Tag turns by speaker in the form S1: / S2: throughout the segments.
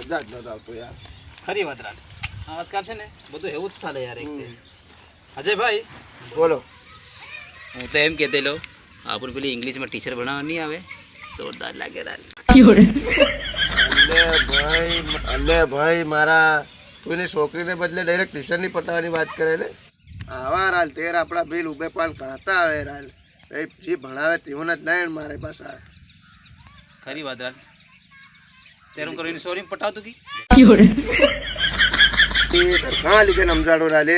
S1: મજા જ નતો આવતો યાર.
S2: ખરી વાત રાત આજકાલ છે ને બધું એવું જ ચાલે યાર. એક અજયભાઈ
S1: બોલો.
S2: હું તો એમ કહેતેલો આપણે પેલી ઇંગ્લિશમાં ટીચર ભણાવવા નહીં આવે જોરદાર લાગે રાત.
S1: અલે ભાઈ મારા કોઈની છોકરીને બદલે ડાયરેક્ટ ટ્યુશનની પટાવાની વાત કરે લે. આવા રાલ તેર આપણા બિલ ઉભે પાલ કાતા આવે રાલ જે ભણાવે તેવું જ નહીં મારે પાસે આવે.
S2: ખરી વાત રાત તેરું કરીને સોરી પટાવતું કી
S1: કहाँ लिखे नमजाड़ो डाले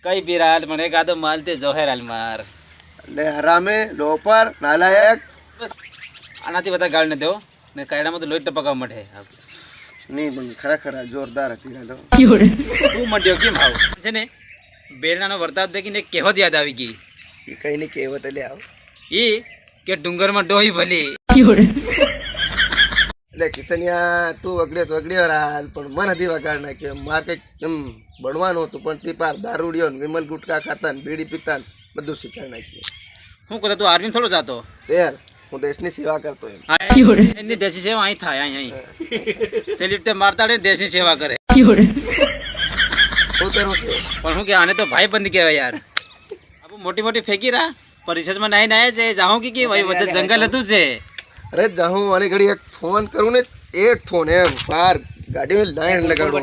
S2: કઈ બી રાત મને કાદો માલતે જોહેર હાલ માર
S1: ले हरामे लोपर नालायक
S2: બસ આનાથી બધા ગાળ ન દેવો ને કાયડામાં તો લોહી ટપકવા મળે.
S1: नहीं बंग खरा खरा जोरदार હતી રાલો.
S2: તું મંડ્યો કેમ આવ છે ને બેલનાનો વર્તાવ દેખીને એક કહેવત યાદ આવી ગઈ.
S1: એ કઈ ની કહેવત લે આવ
S2: એ કે ડુંગરમાં ડોહી ભલી.
S1: એટલે કિશનિયા તું વગડ્યો રાલ પણ મન હતી વગાડ નાખ્યો. માર કઈક એમ ભણવાનું હતું પણ તે પાર દારૂડિયો ને વિમલ ગુટકા ખાતા ને બીડી પીતા ને બધું શીખાડી નાખ્યું.
S2: હું કહું તું આર્મી થોડો જાતો
S1: તેર હું દેશની સેવા કરતો એમ.
S2: એની દેશી સેવા અહીં થાય અહીં સેલ્યુટ તે મારતા ને દેશની સેવા કરે.
S1: હું તેરું છે
S2: પણ હું કે આને તો ભાઈ બંધ કહેવાય યાર. આપણે મોટી મોટી ફેંકી રહ્યા પરિષદમાં નાઈ નાય છે જાઉં કે ભાઈ વચ્ચે જંગલ હતું છે.
S1: અરે જાઉં વાલી ઘડી એક ફોન કરું ને એક ફોન એમ પાર ગાડીમાં લાઈન લગાડો.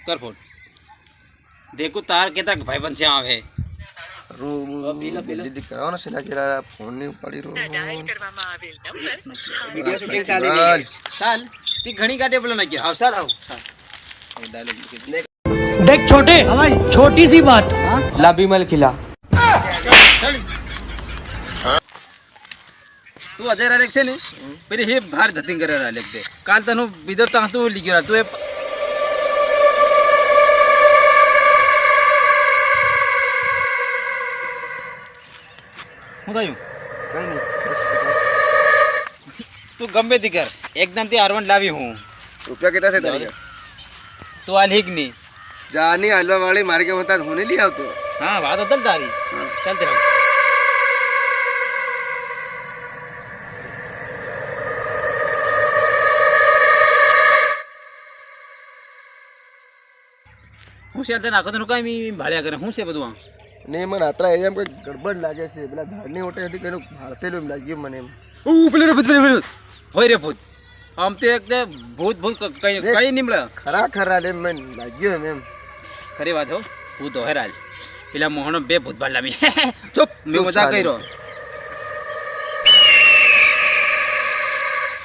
S2: કર ફોન દેખું તાર કેતા ભાઈ બંધ છે આવે
S1: દીદી કરાવો ને સિલા કેરા ફોન ની ઉપાડી રહ્યો.
S2: ચાલ તી ઘણી ગાડી પેલો નાખી આવ ચાલ આવ
S3: देख छोटे छोटी सी बात लाबीमल खिला
S2: તું અજય રાલેક છે ને પેલી હે ભાર ધતિંગ કરે રાલેક દે કાલ તનું બીજો તા તું લીગ્યો તું એ હું થયું
S1: કઈ નહીં
S2: તું ગમે તી કર એકદમ થી આરવન લાવી હું
S1: રૂપિયા કેટલા છે તારી
S2: તું આ લીગ ની
S1: જાની હલવા વાળી મારે કે બતા હું નહીં લઈ આવતો.
S2: હા વાત હતી તારી ચાલ તે હું છે તને આખો તો કાંઈ ભાળ્યા કરે હું છે બધું આ
S1: નહીં મને આતરા એમ કંઈક ગડબડ લાગે છે. પેલા ધારની ઓટે હતી કંઈનું ભાળતેલું એમ લાગ્યું મને એમ.
S2: પેલું રે ભૂત હોય રે ભૂત આમ તો એક ભૂત ભૂત કઈ કઈ નીમળે
S1: ખરા ખરા એમ મને લાગ્યું એમ.
S2: ખરી વાત હો ભૂત હો હેરાલ પેલા મોહનો બે ભૂત ભાલામી ચૂપ મેં મજા કર્યો.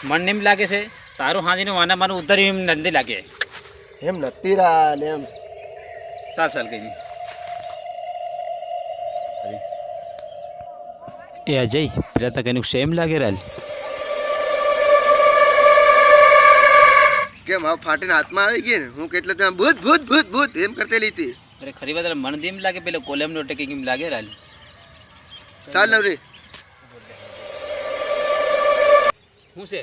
S2: મન નીમ લાગે છે તારું હાજીનું વાના મારું ઉતરી એમ નથી લાગે
S1: એમ નથી રાલ એમ.
S2: સાલ સાલ કઈ એ અજય પેલા તો કઈનું સેમ લાગે રાલ
S1: કેમ આ ફાટીને હાથમાં આવી ગઈ ને હું કેટલે ત્યાં ભૂત ભૂત ભૂત ભૂત એમ કરતેલી હતી.
S2: અરે ખરી વાત મન દીમ લાગે પેલો કોલેમ નો ટેકે કેમ લાગે રાલ
S1: ચાલ નવરી
S2: હું છે